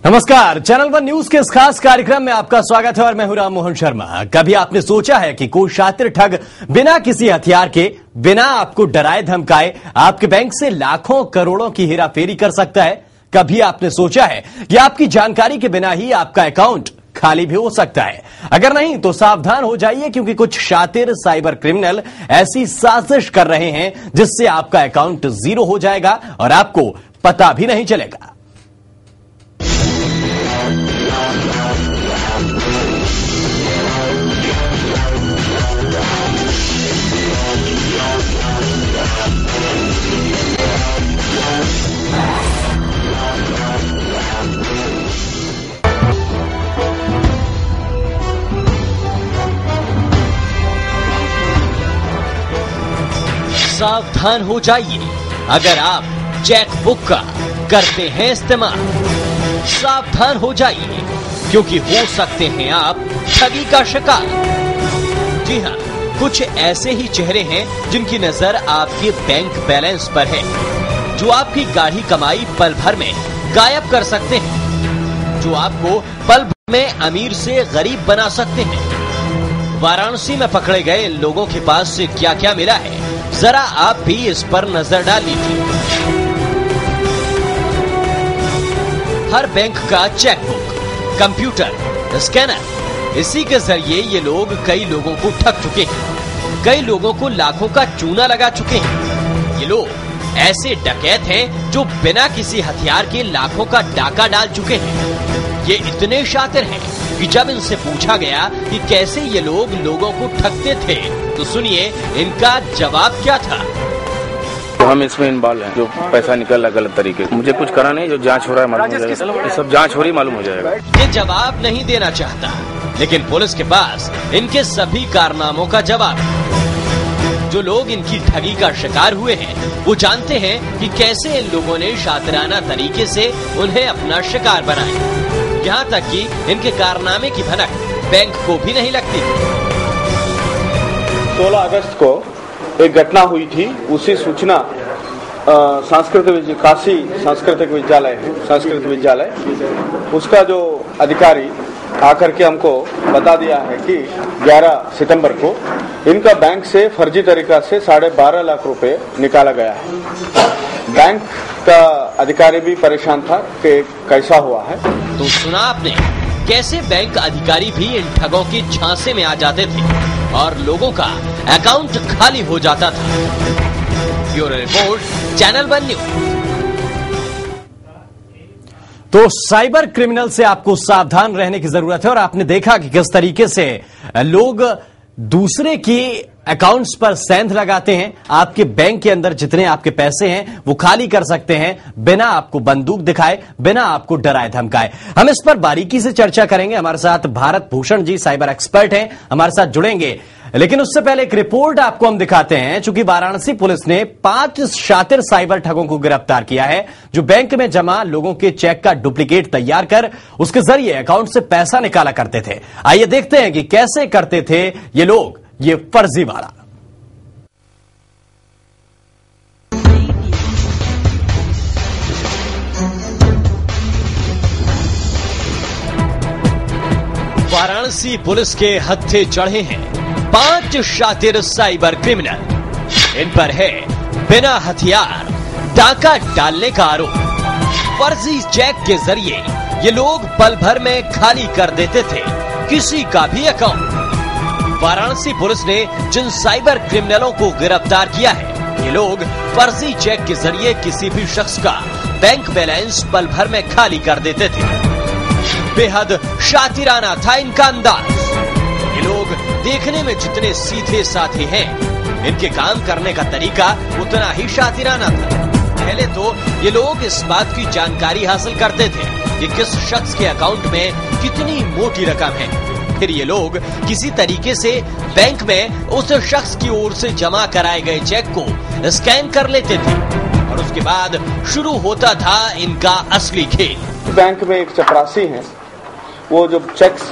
नमस्कार, channel one news के इस खास कार्यक्रम में आपका स्वागत है और मैं हूं राम मोहन शर्मा। कभी आपने सोचा है कि कोई शातिर ठग बिना किसी हथियार के, बिना आपको डराए धमकाए आपके बैंक से लाखों करोड़ों की हेराफेरी कर सकता है? कभी आपने सोचा है कि आपकी जानकारी के बिना ही आपका अकाउंट खाली भी हो सकता है? अगर नहीं तो सावधान हो जाइए, क्योंकि कुछ शातिर साइबर क्रिमिनल ऐसी साजिश कर रहे हैं जिससे आपका अकाउंट जीरो हो जाएगा और आपको पता भी नहीं चलेगा। सावधान हो जाइए अगर आप चेकबुक का करते हैं इस्तेमाल। सावधान हो जाइए क्योंकि हो सकते हैं आप ठगी का शिकार। जी हां, कुछ ऐसे ही चेहरे हैं जिनकी नजर आपके बैंक बैलेंस पर है, जो आपकी गाढ़ी कमाई पल भर में गायब कर सकते हैं, जो आपको पल भर में अमीर से गरीब बना सकते हैं। वाराणसी में पकड़े गए इन लोगों के पास से क्या क्या मिला है, जरा आप भी इस पर नजर डाल लीजिए। हर बैंक का चेकबुक, कंप्यूटर, स्कैनर, इसी के जरिए ये लोग कई लोगों को ठग चुके हैं, कई लोगों को लाखों का चूना लगा चुके हैं। ये लोग ऐसे डकैत हैं जो बिना किसी हथियार के लाखों का डाका डाल चुके हैं। ये इतने शातिर हैं कि जब इनसे पूछा गया कि कैसे ये लोग लोगों को ठगते थे, तो सुनिए इनका जवाब क्या था। तो हम इसमें इन्वॉल्व हैं, जो पैसा निकल रहा गलत तरीके से। मुझे कुछ करा नहीं, जो जांच हो रहा है मालूम हो जाएगा। ये सब जांच हो रही मालूम हो जाएगा। ये जवाब नहीं देना चाहता, लेकिन पुलिस के पास इनके सभी कारनामों का जवाब है। जो लोग इनकी ठगी का शिकार हुए हैं वो जानते हैं कि कैसे इन लोगों ने शातिराना तरीके से उन्हें अपना शिकार बनाया। यहाँ तक कि इनके कारनामे की भनक बैंक को भी नहीं लगती। 16 अगस्त को एक घटना हुई थी। उसी सूचना काशी सांस्कृतिक विद्यालय है, संस्कृत विद्यालय, उसका जो अधिकारी आकर के हमको बता दिया है कि 11 सितंबर को इनका बैंक से फर्जी तरीका से 12.5 लाख रुपए निकाला गया है। बैंक का अधिकारी भी परेशान था कि कैसा हुआ है। तो सुना आपने कैसे बैंक अधिकारी भी इन ठगों के झांसे में आ जाते थे और लोगों का अकाउंट खाली हो जाता था। Bureau report, channel one news. तो साइबर क्रिमिनल से आपको सावधान रहने की जरूरत है। और आपने देखा कि किस तरीके से लोग दूसरे की अकाउंट्स पर सेंध लगाते हैं। आपके बैंक के अंदर जितने आपके पैसे हैं वो खाली कर सकते हैं बिना आपको बंदूक दिखाए, बिना आपको डराए धमकाए। हम इस पर बारीकी से चर्चा करेंगे। हमारे साथ भारत भूषण जी साइबर एक्सपर्ट हैं, हमारे साथ जुड़ेंगे। लेकिन उससे पहले एक रिपोर्ट आपको हम दिखाते हैं। चूंकि वाराणसी पुलिस ने 5 शातिर साइबर ठगों को गिरफ्तार किया है, जो बैंक में जमा लोगों के चेक का डुप्लीकेट तैयार कर उसके जरिए अकाउंट से पैसा निकाला करते थे। आइए देखते हैं कि कैसे करते थे ये लोग ये फर्जीवाड़ा। वाराणसी पुलिस के हत्थे चढ़े हैं 5 शातिर साइबर क्रिमिनल। इन पर है बिना हथियार डाका डालने का आरोप। फर्जी चेक के जरिए ये लोग पल भर में खाली कर देते थे किसी का भी अकाउंट। वाराणसी पुलिस ने जिन साइबर क्रिमिनलों को गिरफ्तार किया है, ये लोग फर्जी चेक के जरिए किसी भी शख्स का बैंक बैलेंस पल भर में खाली कर देते थे। बेहद शातिराना था इनका अंदाज। ये लोग देखने में जितने सीधे साधे हैं, इनके काम करने का तरीका उतना ही शातिराना था। पहले तो ये लोग इस बात की जानकारी हासिल करते थे कि किस शख्स के अकाउंट में कितनी मोटी रकम है। फिर ये लोग किसी तरीके से बैंक में उस शख्स की ओर से जमा कराए गए चेक को स्कैन कर लेते थे और उसके बाद शुरू होता था इनका असली खेल। बैंक में एक चपरासी है, वो जो चेक्स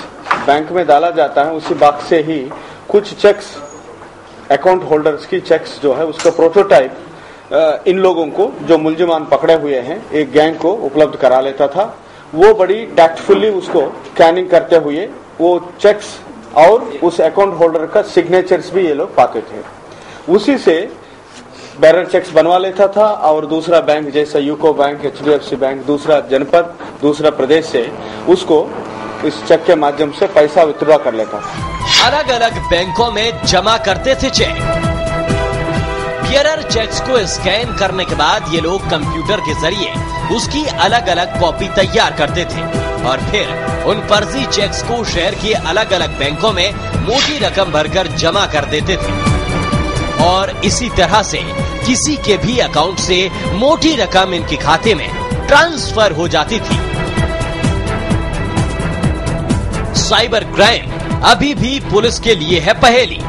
बैंक में डाला जाता है उसी बॉक्स से ही कुछ चेक्स, अकाउंट होल्डर्स की चेक्स जो है उसका प्रोटोटाइप इन लोगों को, जो मुलजिमान पकड़े हुए हैं, एक गैंग को उपलब्ध करा लेता था वो बड़ी टैक्टफुली उसको स्कैनिंग करते हुए वो चेक्स और उस अकाउंट होल्डर का सिग्नेचर्स भी ये लोग पाते थे। उसी से बैरर चेक्स बनवा लेता था और दूसरा बैंक जैसा यूको बैंक, HDFC बैंक, दूसरा जनपद, दूसरा प्रदेश से उसको इस चेक के माध्यम से पैसा विथड्रॉ कर लेता था। अलग अलग बैंकों में जमा करते थे चेक। बियरर चेक्स को स्कैन करने के बाद ये लोग कंप्यूटर के जरिए उसकी अलग अलग कॉपी तैयार करते थे और फिर उन फर्जी चेक्स को शहर के अलग अलग बैंकों में मोटी रकम भरकर जमा कर देते थे और इसी तरह से किसी के भी अकाउंट से मोटी रकम इनके खाते में ट्रांसफर हो जाती थी। साइबर क्राइम अभी भी पुलिस के लिए है पहेली।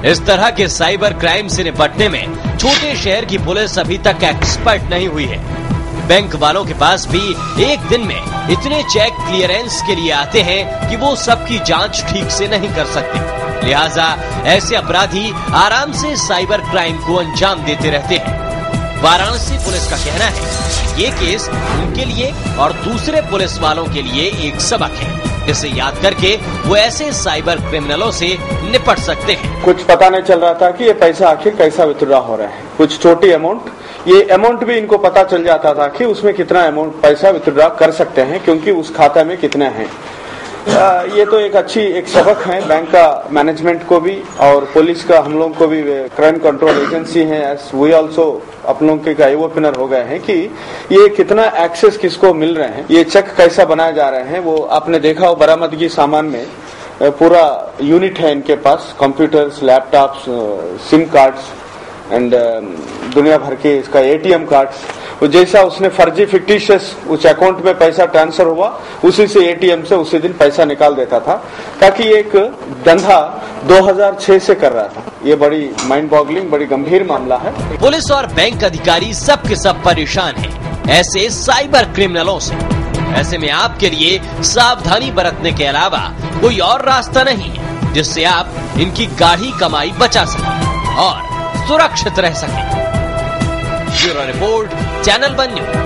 इस तरह के साइबर क्राइम से निपटने में छोटे शहर की पुलिस अभी तक एक्सपर्ट नहीं हुई है। बैंक वालों के पास भी एक दिन में इतने चेक क्लियरेंस के लिए आते हैं कि वो सबकी जांच ठीक से नहीं कर सकते। लिहाजा ऐसे अपराधी आराम से साइबर क्राइम को अंजाम देते रहते हैं। वाराणसी पुलिस का कहना है ये केस उनके लिए और दूसरे पुलिस वालों के लिए एक सबक है। इसे याद करके वो ऐसे साइबर क्रिमिनलों से निपट सकते हैं। कुछ पता नहीं चल रहा था कि ये पैसा आखिर कैसा विथड्रॉ हो रहा है। कुछ छोटी अमाउंट, ये अमाउंट भी इनको पता चल जाता था कि उसमें कितना अमाउंट पैसा विथड्रॉ कर सकते हैं क्योंकि उस खाता में कितना है। ये तो एक सबक है बैंक का मैनेजमेंट को भी और पुलिस का, हम लोग को भी। क्राइम कंट्रोल एजेंसी है, एस वी ऑल्सो आप लोगों के आई ओपनर हो गए हैं कि ये कितना एक्सेस किसको मिल रहे हैं, ये चेक कैसा बनाए जा रहे हैं। वो आपने देखा हो बरामदगी सामान में पूरा यूनिट है इनके पास, computers, laptops, SIM cards and दुनिया भर के इसका ATM कार्ड्स। जैसा उसने फर्जी फिक्टिशियस उस अकाउंट में पैसा ट्रांसफर हुआ उसी से ATM से उसी दिन पैसा निकाल देता था, ताकि एक धंधा 2006 से कर रहा था। ये बड़ी माइंड बॉगलिंग, बड़ी गंभीर मामला है। पुलिस और बैंक अधिकारी सब के सब परेशान हैं ऐसे साइबर क्रिमिनलों से। ऐसे में आपके लिए सावधानी बरतने के अलावा कोई और रास्ता नहीं है जिससे आप इनकी गाढ़ी कमाई बचा सकें और सुरक्षित रह सकें। Bureau report, channel one news.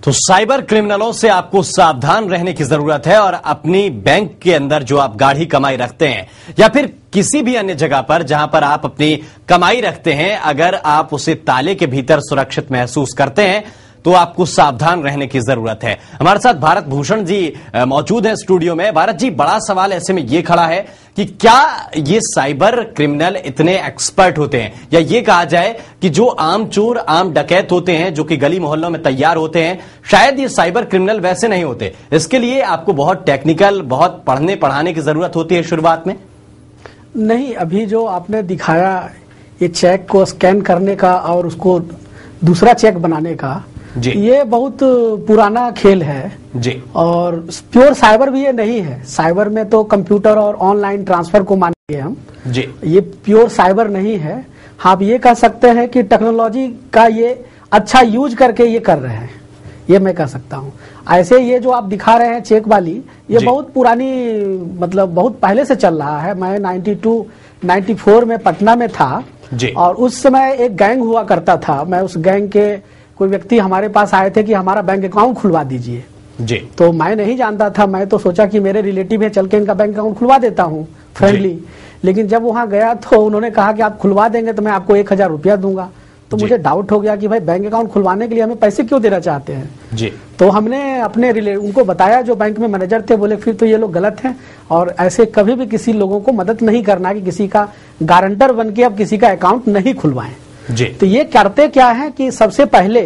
तो साइबर क्रिमिनलों से आपको सावधान रहने की जरूरत है और अपनी बैंक के अंदर जो आप गाढ़ी कमाई रखते हैं या फिर किसी भी अन्य जगह पर जहां पर आप अपनी कमाई रखते हैं, अगर आप उसे ताले के भीतर सुरक्षित महसूस करते हैं तो आपको सावधान रहने की जरूरत है। हमारे साथ भारत भूषण जी मौजूद हैं स्टूडियो में। भारत जी, बड़ा सवाल ऐसे में ये खड़ा है कि क्या ये साइबर क्रिमिनल इतने एक्सपर्ट होते हैं, या ये कहा जाए कि जो आम चोर, आम डकैत होते हैं जो कि गली मोहल्लों में तैयार होते हैं, शायद ये साइबर क्रिमिनल वैसे नहीं होते। इसके लिए आपको बहुत टेक्निकल, बहुत पढ़ने पढ़ाने की जरूरत होती है शुरुआत में? नहीं, अभी जो आपने दिखाया ये चेक को स्कैन करने का और उसको दूसरा चेक बनाने का, ये बहुत पुराना खेल है जी। और प्योर साइबर भी ये नहीं है। साइबर में तो कंप्यूटर और ऑनलाइन ट्रांसफर को मानेंगे हम जी। ये प्योर साइबर नहीं है। हाँ, आप ये कह सकते हैं कि टेक्नोलॉजी का ये अच्छा यूज करके ये कर रहे हैं, ये मैं कह सकता हूँ। ऐसे ये जो आप दिखा रहे हैं चेक वाली, ये बहुत पुरानी, मतलब बहुत पहले से चल रहा है। मैं 92-94 में पटना में था जी। और उस समय एक गैंग हुआ करता था। मैं उस गैंग के कोई व्यक्ति हमारे पास आए थे कि हमारा बैंक अकाउंट खुलवा दीजिए जी। तो मैं नहीं जानता था, मैं तो सोचा कि मेरे रिलेटिव है, चल के इनका बैंक अकाउंट खुलवा देता हूँ फ्रेंडली। लेकिन जब वहां गया तो उन्होंने कहा कि आप खुलवा देंगे तो मैं आपको 1000 रुपया दूंगा। तो मुझे डाउट हो गया कि भाई बैंक अकाउंट खुलवाने के लिए हमें पैसे क्यों देना चाहते हैं जी। तो हमने अपने उनको बताया, जो बैंक में मैनेजर थे, बोले फिर तो ये लोग गलत हैं और ऐसे कभी भी किसी लोगों को मदद नहीं करना कि किसी का गारंटर बन के अब किसी का अकाउंट नहीं खुलवाएं जी। तो ये करते क्या है कि सबसे पहले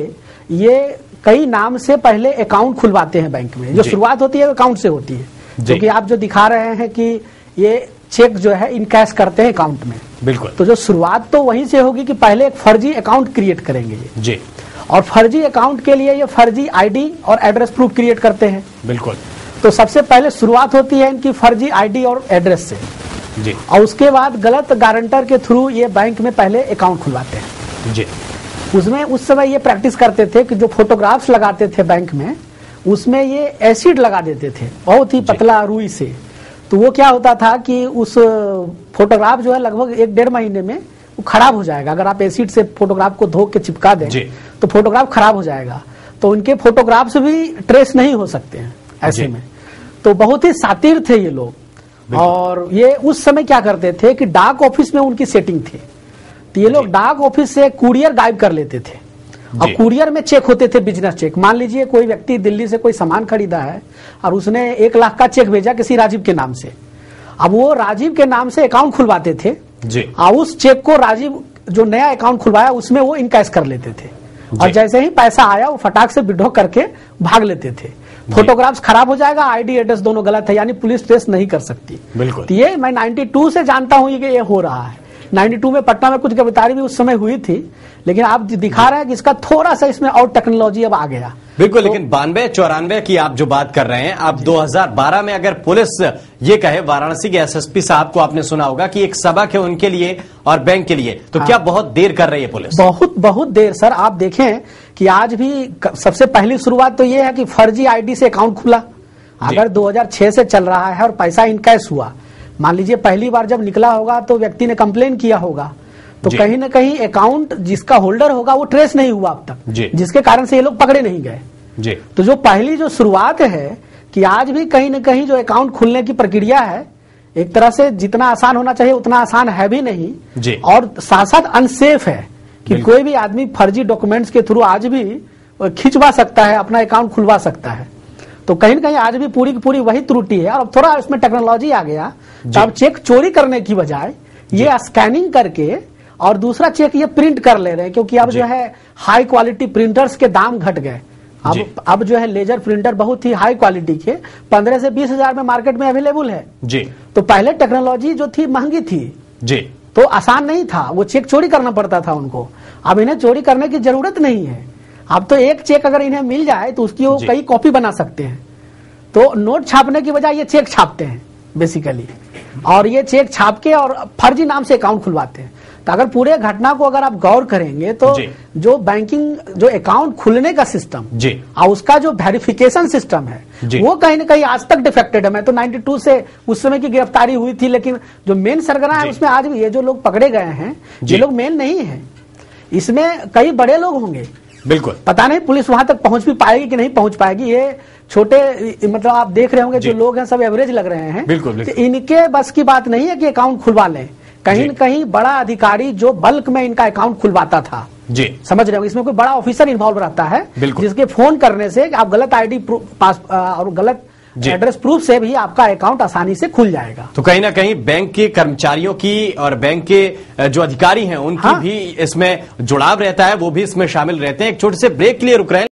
ये कई नाम से पहले अकाउंट खुलवाते हैं बैंक में। जो शुरुआत होती है अकाउंट से होती है, क्योंकि आप जो दिखा रहे हैं कि ये चेक जो है इनकैश करते हैं अकाउंट में, बिल्कुल। तो जो शुरुआत तो वहीं से होगी कि पहले एक फर्जी अकाउंट क्रिएट करेंगे ये जी। और फर्जी अकाउंट के लिए ये फर्जी आईडी और एड्रेस प्रूफ क्रिएट करते हैं। बिल्कुल। तो सबसे पहले शुरुआत होती है इनकी फर्जी आईडी और एड्रेस से जी। और उसके बाद गलत गारंटर के थ्रू ये बैंक में पहले अकाउंट खुलवाते हैं जी। उसमें उस समय ये प्रैक्टिस करते थे कि जो फोटोग्राफ्स लगाते थे बैंक में, उसमें ये एसिड लगा देते थे, बहुत ही पतला रुई से। तो वो क्या होता था कि उस फोटोग्राफ जो है लगभग 1-1.5 महीने में वो खराब हो जाएगा। अगर आप एसिड से फोटोग्राफ को धो के चिपका दें तो फोटोग्राफ खराब हो जाएगा। तो उनके फोटोग्राफ्स भी ट्रेस नहीं हो सकते हैं ऐसे में। तो बहुत ही शातिर थे ये लोग। और ये उस समय क्या करते थे कि डाक ऑफिस में उनकी सेटिंग थी, तो ये लोग डाक ऑफिस से कुरियर गायब कर लेते थे और कुरियर में चेक होते थे, बिजनेस चेक। मान लीजिए कोई व्यक्ति दिल्ली से कोई सामान खरीदा है और उसने 1 लाख का चेक भेजा किसी राजीव के नाम से। अब वो राजीव के नाम से अकाउंट खुलवाते थे और उस चेक को राजीव जो नया अकाउंट खुलवाया उसमें वो इनकैश कर लेते थे और जैसे ही पैसा आया वो फटाक से विड्रॉ करके भाग लेते थे। फोटोग्राफ्स खराब हो जाएगा, आईडी एड्रेस दोनों गलत है, यानी पुलिस ट्रेस नहीं कर सकती। बिल्कुल। तो ये मैं 92 से जानता हूं कि ये हो रहा है। 92 में पटना में कुछ गिरफ्तारी भी उस समय हुई थी, लेकिन आप दिखा रहे हैं कि इसका थोड़ा सा इसमें और टेक्नोलॉजी अब आ गया। बिल्कुल। तो, लेकिन 92-94 की आप जो बात कर रहे हैं, अब 2012 में अगर पुलिस ये कहे, वाराणसी के एसएसपी साहब को आपने सुना होगा कि एक सबक है उनके लिए और बैंक के लिए, तो क्या बहुत देर कर रही है पुलिस? बहुत देर सर। आप देखें कि आज भी सबसे पहली शुरुआत तो ये है कि फर्जी आईडी से अकाउंट खुला। अगर 2006 से चल रहा है और पैसा इनकैश हुआ, मान लीजिए पहली बार जब निकला होगा तो व्यक्ति ने कंप्लेन किया होगा, तो कहीं ना कहीं अकाउंट जिसका होल्डर होगा वो ट्रेस नहीं हुआ अब तक, जिसके कारण से ये लोग पकड़े नहीं गए। तो जो पहली जो शुरुआत है कि आज भी कहीं ना कहीं जो अकाउंट खुलने की प्रक्रिया है, एक तरह से जितना आसान होना चाहिए उतना आसान है भी नहीं, और साथ साथ अनसेफ है कि कोई भी आदमी फर्जी डॉक्यूमेंट्स के थ्रू आज भी खिंचवा सकता है, अपना अकाउंट खुलवा सकता है। तो कहीं ना कहीं आज भी पूरी की पूरी वही त्रुटि है। और अब थोड़ा इसमें टेक्नोलॉजी आ गया, तो अब चेक चोरी करने की बजाय ये स्कैनिंग करके और दूसरा चेक ये प्रिंट कर ले रहे हैं, क्योंकि अब जो है हाई क्वालिटी प्रिंटर्स के दाम घट गए। अब जो है लेजर प्रिंटर बहुत ही हाई क्वालिटी के 15 से 20 हजार में मार्केट में अवेलेबल है जी। तो पहले टेक्नोलॉजी जो थी महंगी थी जी, तो आसान नहीं था, वो चेक चोरी करना पड़ता था उनको। अब इन्हें चोरी करने की जरूरत नहीं है। अब तो एक चेक अगर इन्हें मिल जाए तो उसकी वो कई कॉपी बना सकते हैं। तो नोट छापने की बजाय ये चेक छापते हैं बेसिकली, और ये चेक छाप के और फर्जी नाम से अकाउंट खुलवाते हैं। तो अगर पूरे घटना को अगर आप गौर करेंगे तो जो बैंकिंग जो अकाउंट खुलने का सिस्टम और उसका जो वेरिफिकेशन सिस्टम है वो कहीं ना कहीं आज तक डिफेक्टेड है। मैं तो 92 से उस समय की गिरफ्तारी हुई थी, लेकिन जो मेन सरगना है उसमें आज भी ये जो लोग पकड़े गए हैं ये लोग मेन नहीं है, इसमें कई बड़े लोग होंगे। बिल्कुल पता नहीं पुलिस वहां तक पहुंच भी पाएगी कि नहीं पहुंच पाएगी। ये छोटे मतलब आप देख रहे होंगे जो लोग हैं सब एवरेज लग रहे हैं। बिल्कुल। तो इनके बस की बात नहीं है कि अकाउंट खुलवा लें। कहीं न कहीं बड़ा अधिकारी जो बल्क में इनका अकाउंट खुलवाता था जी, समझ रहे हो, इसमें कोई बड़ा ऑफिसर इन्वॉल्व रहता है जिसके फोन करने से आप गलत आईडी पास और गलत एड्रेस प्रूफ से भी आपका अकाउंट आसानी से खुल जाएगा। तो कहीं ना कहीं बैंक के कर्मचारियों की और बैंक के जो अधिकारी हैं उनकी भी इसमें जुड़ाव रहता है, वो भी इसमें शामिल रहते हैं। एक छोटे से ब्रेक के लिए रुक रहे हैं।